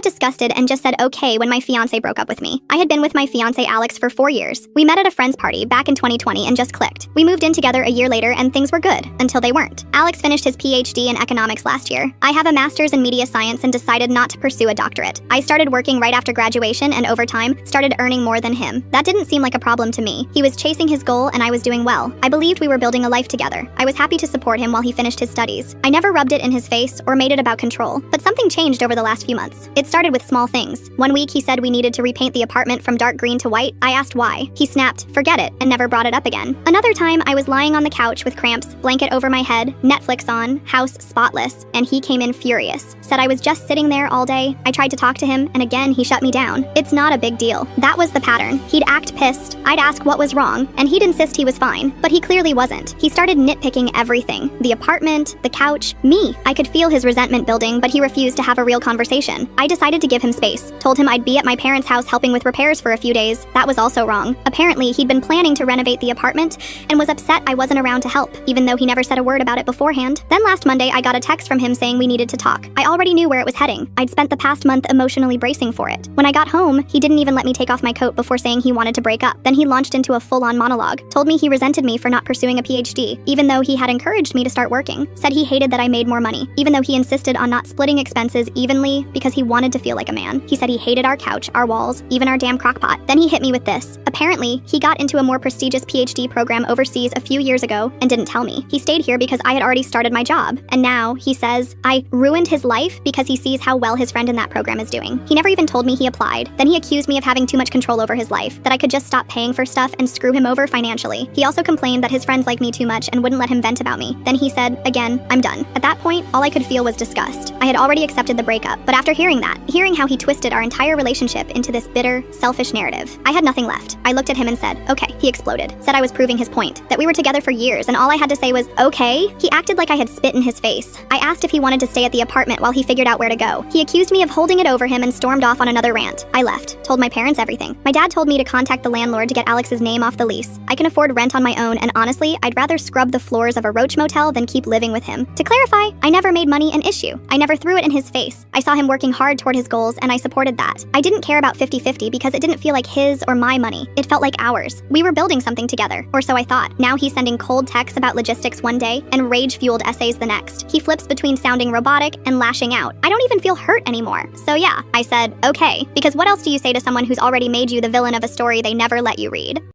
got disgusted and just said okay when my fiance broke up with me. I had been with my fiance Alex for 4 years. We met at a friend's party back in 2020 and just clicked. We moved in together a year later and things were good, until they weren't. Alex finished his PhD in economics last year. I have a master's in media science and decided not to pursue a doctorate. I started working right after graduation and over time, started earning more than him. That didn't seem like a problem to me. He was chasing his goal and I was doing well. I believed we were building a life together. I was happy to support him while he finished his studies. I never rubbed it in his face or made it about control, but something changed over the last few months. It started with small things. One week he said we needed to repaint the apartment from dark green to white. I asked why. He snapped, forget it, and never brought it up again. Another time I was lying on the couch with cramps, blanket over my head, Netflix on, house spotless, and he came in furious. Said I was just sitting there all day. I tried to talk to him, and again he shut me down. It's not a big deal. That was the pattern. He'd act pissed. I'd ask what was wrong, and he'd insist he was fine, but he clearly wasn't. He started nitpicking everything. The apartment, the couch, me. I could feel his resentment building, but he refused to have a real conversation. I decided to give him space. Told him I'd be at my parents' house helping with repairs for a few days. That was also wrong. Apparently, he'd been planning to renovate the apartment and was upset I wasn't around to help, even though he never said a word about it beforehand. Then last Monday, I got a text from him saying we needed to talk. I already knew where it was heading. I'd spent the past month emotionally bracing for it. When I got home, he didn't even let me take off my coat before saying he wanted to break up. Then he launched into a full-on monologue. Told me he resented me for not pursuing a PhD, even though he had encouraged me to start working. Said he hated that I made more money, even though he insisted on not splitting expenses evenly because he wanted to feel like a man. He said he hated our couch, our walls, even our damn crockpot. Then he hit me with this. Apparently, he got into a more prestigious PhD program overseas a few years ago and didn't tell me. He stayed here because I had already started my job. And now, he says, I ruined his life because he sees how well his friend in that program is doing. He never even told me he applied. Then he accused me of having too much control over his life, that I could just stop paying for stuff and screw him over financially. He also complained that his friends like me too much and wouldn't let him vent about me. Then he said, again, I'm done. At that point, all I could feel was disgust. I had already accepted the breakup, but after hearing that, hearing how he twisted our entire relationship into this bitter, selfish narrative, I had nothing left. I looked at him and said, okay. He exploded. Said I was proving his point, that we were together for years and all I had to say was, okay? He acted like I had spit in his face. I asked if he wanted to stay at the apartment while he figured out where to go. He accused me of holding it over him and stormed off on another rant. I left. Told my parents everything. My dad told me to contact the landlord to get Alex's name off the lease. I can afford rent on my own and honestly, I'd rather scrub the floors of a roach motel than keep living with him. To clarify, I never made money an issue. I never threw it in his face. I saw him working hard toward his goals and I supported that. I didn't care about 50-50 because it didn't feel like his or my money. It felt like ours. We were building something together, or so I thought. Now he's sending cold texts about logistics one day and rage-fueled essays the next. He flips between sounding robotic and lashing out. I don't even feel hurt anymore. So yeah, I said, okay, because what else do you say to someone who's already made you the villain of a story they never let you read?